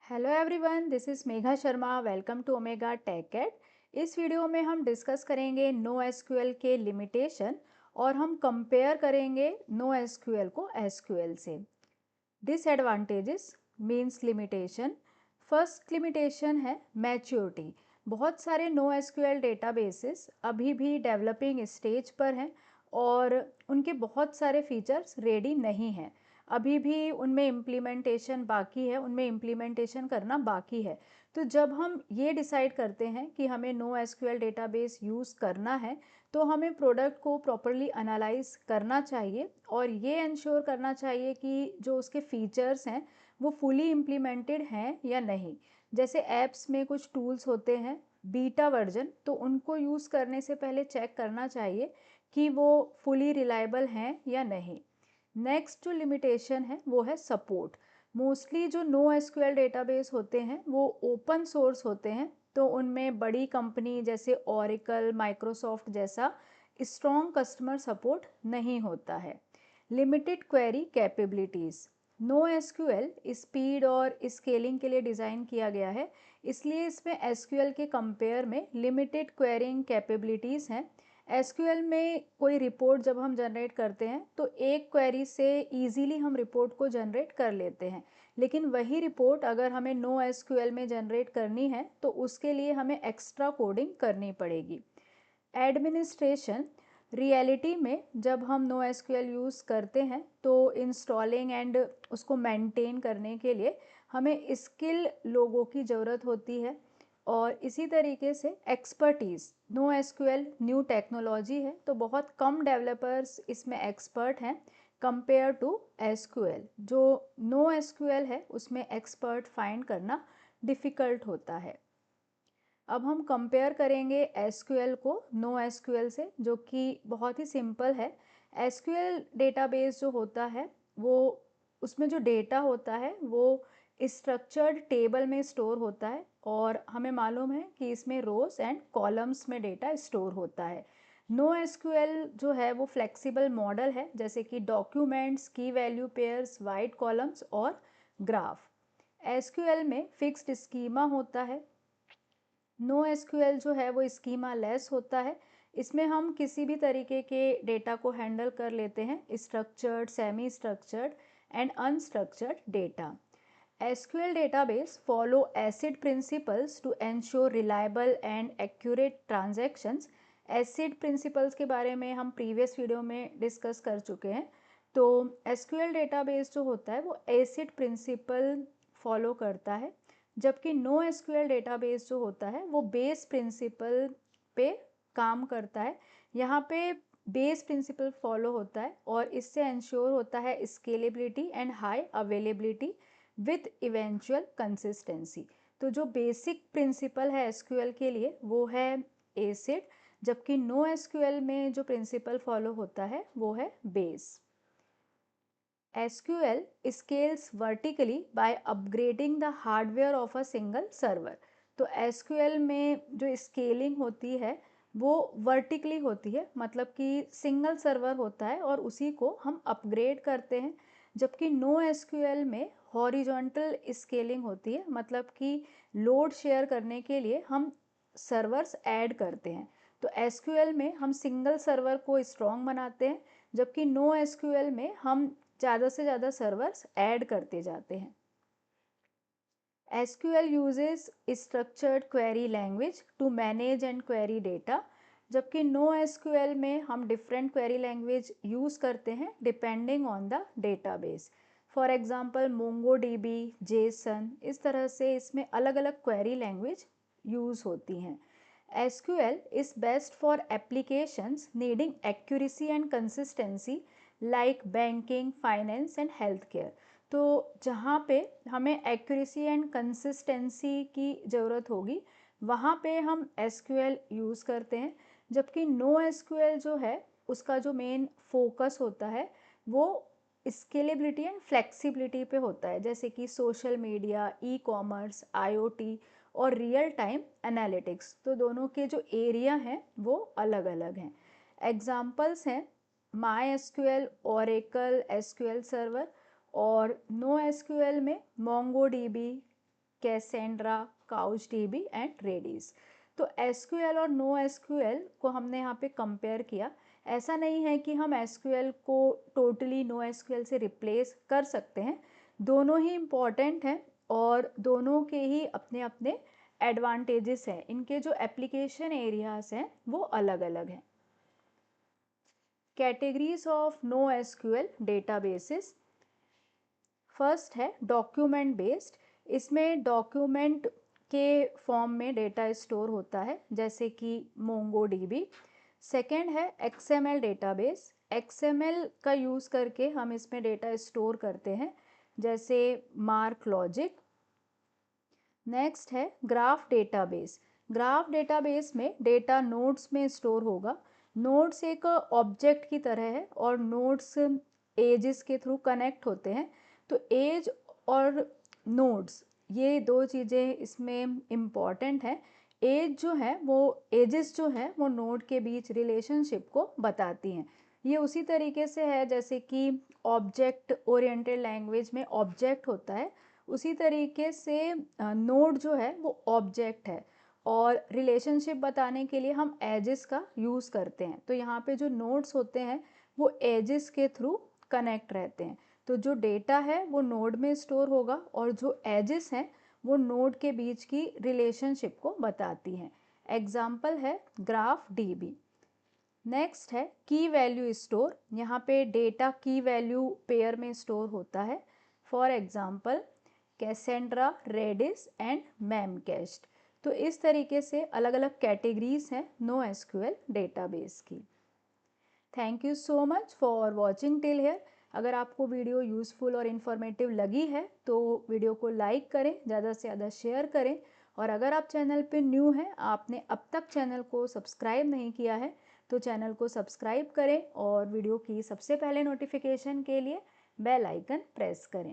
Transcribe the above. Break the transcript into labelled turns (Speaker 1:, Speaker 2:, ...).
Speaker 1: Hello everyone, this is Megha Sharma. Welcome to Omega Tech Ed. इस video में हम discuss करेंगे नो एसक्यूएल के लिमिटेशन और हम कंपेयर करेंगे नो एसक्यूएल को एसक्यूएल से। Disadvantages means limitation. First limitation है मैच्योरिटी। बहुत सारे नो एसक्यूएल डेटाबेसेस अभी भी डेवलपिंग स्टेज पर हैं और उनके बहुत सारे फीचर्स रेडी नहीं हैं। अभी भी उनमें इम्प्लीमेंटेशन बाकी है, उनमें इम्प्लीमेंटेशन करना बाकी है। तो जब हम ये डिसाइड करते हैं कि हमें नो एसक्यूएल डेटाबेस यूज़ करना है तो हमें प्रोडक्ट को प्रॉपरली एनालाइज करना चाहिए और ये इंश्योर करना चाहिए कि जो उसके फीचर्स हैं वो फुली इम्प्लीमेंटेड हैं या नहीं। जैसे ऐप्स में कुछ टूल्स होते हैं बीटा वर्जन, तो उनको यूज़ करने से पहले चेक करना चाहिए कि वो फुली रिलायबल हैं या नहीं। नेक्स्ट जो लिमिटेशन है वो है सपोर्ट। मोस्टली जो नो एसक्यूएल डेटाबेस होते हैं वो ओपन सोर्स होते हैं, तो उनमें बड़ी कंपनी जैसे ओरेकल, माइक्रोसॉफ्ट जैसा स्ट्रॉन्ग कस्टमर सपोर्ट नहीं होता है। Limited query capabilities. No SQL speed और स्केलिंग के लिए डिज़ाइन किया गया है, इसलिए इसमें एसक्यूएल के कंपेयर में लिमिटेड क्वेरिंग कैपेबिलिटीज़ हैं। एसक्यूएल में कोई रिपोर्ट जब हम जनरेट करते हैं तो एक क्वेरी से इजीली हम रिपोर्ट को जनरेट कर लेते हैं, लेकिन वही रिपोर्ट अगर हमें नो एसक्यूएल में जनरेट करनी है तो उसके लिए हमें एक्स्ट्रा कोडिंग करनी पड़ेगी। एडमिनिस्ट्रेशन। रियलिटी में जब हम नो एसक्यूएल यूज़ करते हैं तो इंस्टॉलिंग एंड उसको मेंटेन करने के लिए हमें स्किल लोगों की ज़रूरत होती है और इसी तरीके से expertise. No SQL new technology है तो बहुत कम डेवलपर्स इसमें एक्सपर्ट हैं कंपेयर टू एसक्यूएल। जो नो एसक्यूएल है उसमें एक्सपर्ट फाइंड करना डिफ़िकल्ट होता है। अब हम कंपेयर करेंगे एसक्यूएल को नो एसक्यूएल से, जो कि बहुत ही सिंपल है। एसक्यूएल डेटाबेस जो होता है वो उसमें जो डेटा होता है वो स्ट्रक्चर्ड टेबल में स्टोर होता है और हमें मालूम है कि इसमें रोज एंड कॉलम्स में डेटा स्टोर होता है। नो एसक्यूएल जो है वो फ्लेक्सिबल मॉडल है, जैसे कि डॉक्यूमेंट्स, की वैल्यू पेयर्स, वाइट कॉलम्स और ग्राफ। एसक्यूएल में फिक्स्ड स्कीमा होता है। नो एसक्यूएल जो है वो स्कीमा लेस होता है। इसमें हम किसी भी तरीके के डेटा को हैंडल कर लेते हैं, structured, semi structured and unstructured data. SQL database follow ACID principles to ensure reliable and accurate transactions. ACID principles के बारे में हम प्रीवियस वीडियो में डिस्कस कर चुके हैं। तो एसक्यूएल डेटाबेस जो होता है वो एसिड प्रिंसिपल फॉलो करता है, जबकि नो एसक्यूएल डेटाबेस जो होता है वो बेस प्रिंसिपल पे काम करता है। यहाँ पे बेस प्रिंसिपल फॉलो होता है और इससे इंश्योर होता है scalability and high availability with eventual consistency. तो जो बेसिक प्रिंसिपल है एसक्यूएल के लिए वो है एसिड, जबकि नो एसक्यूएल में जो प्रिंसिपल फॉलो होता है वो है base. SQL scales vertically by upgrading the hardware of a single server। तो SQL में जो स्केलिंग होती है वो वर्टिकली होती है, मतलब कि सिंगल सर्वर होता है और उसी को हम अपग्रेड करते हैं, जबकि नो एसक्यूएल में हॉरिजॉन्टल स्केलिंग होती है, मतलब कि लोड शेयर करने के लिए हम सर्वर्स ऐड करते हैं। तो एसक्यूएल में हम सिंगल सर्वर को स्ट्रॉन्ग बनाते हैं, जबकि नो एसक्यूएल में हम ज़्यादा से ज़्यादा सर्वर्स ऐड करते जाते हैं। SQL uses structured query language to manage and query data, जबकि नो एसक्यूएल में हम डिफरेंट क्वेरी लैंग्वेज यूज़ करते हैं depending on the database. For example MongoDB, Jason, इस तरह से इसमें अलग अलग क्वेरी लैंग्वेज यूज़ होती हैं। SQL is best for applications needing accuracy and consistency like banking, finance and healthcare। तो जहाँ पे हमें एक्यूरेसी एंड कंसिस्टेंसी की ज़रूरत होगी वहाँ पे हम एसक्यूएल यूज़ करते हैं, जबकि नो एसक्यूएल जो है उसका जो मेन फोकस होता है वो स्केलेबिलिटी एंड फ्लेक्सिबिलिटी पे होता है, जैसे कि social media, e commerce, IoT और रियल टाइम एनालिटिक्स। तो दोनों के जो एरिया हैं वो अलग अलग हैं। एग्जाम्पल्स हैं my SQL, Oracle SQL server, और नो एसक्यूएल में मोंगोडीबी, कैसेंड्रा, काउचडीबी एंड रेडिस। तो एसक्यूएल और नो एसक्यूएल को हमने यहाँ पे कंपेयर किया। ऐसा नहीं है कि हम एसक्यूएल को टोटली नो एसक्यूएल से रिप्लेस कर सकते हैं, दोनों ही इम्पॉर्टेंट हैं और दोनों के ही अपने अपने एडवांटेजेस हैं। इनके जो एप्लीकेशन एरियाज हैं वो अलग अलग हैं। Categories of no SQL databases. First है डॉक्यूमेंट बेस्ड। इसमें डॉक्यूमेंट के फॉर्म में डेटा स्टोर होता है, जैसे कि मोंगोडीबी। सेकेंड है एक्सएमएल डेटाबेस। एक्सएमएल का यूज़ करके हम इसमें डेटा स्टोर करते हैं, जैसे मार्क लॉजिक। नेक्स्ट है ग्राफ डेटाबेस। ग्राफ डेटाबेस में डेटा नोड्स में स्टोर होगा। नोड्स एक ऑब्जेक्ट की तरह है और नोड्स एजेस के थ्रू कनेक्ट होते हैं। तो एज और नोड्स ये दो चीज़ें इसमें इम्पॉर्टेंट हैं। एज जो है वो एजेस जो है वो नोड के बीच रिलेशनशिप को बताती हैं। ये उसी तरीके से है जैसे कि ऑब्जेक्ट ओरिएंटेड लैंग्वेज में ऑब्जेक्ट होता है, उसी तरीके से नोड जो है वो ऑब्जेक्ट है और रिलेशनशिप बताने के लिए हम एजेस का यूज़ करते हैं। तो यहाँ पे जो नोड्स होते हैं वो एजेस के थ्रू कनेक्ट रहते हैं। तो जो डेटा है वो नोड में स्टोर होगा और जो एजेस हैं वो नोड के बीच की रिलेशनशिप को बताती हैं। एग्जाम्पल है ग्राफ डीबी। नेक्स्ट है की वैल्यू स्टोर। यहाँ पे डेटा की वैल्यू पेयर में स्टोर होता है। For example Cassandra, Redis and Memcached. तो इस तरीके से अलग अलग कैटेगरीज हैं नो एसक्यूएल डेटाबेस की। Thank you so much for watching till here. अगर आपको वीडियो यूज़फुल और इन्फॉर्मेटिव लगी है तो वीडियो को लाइक करें, ज़्यादा से ज़्यादा शेयर करें। और अगर आप चैनल पे न्यू हैं, आपने अब तक चैनल को सब्सक्राइब नहीं किया है, तो चैनल को सब्सक्राइब करें और वीडियो की सबसे पहले नोटिफिकेशन के लिए बेल आइकन प्रेस करें।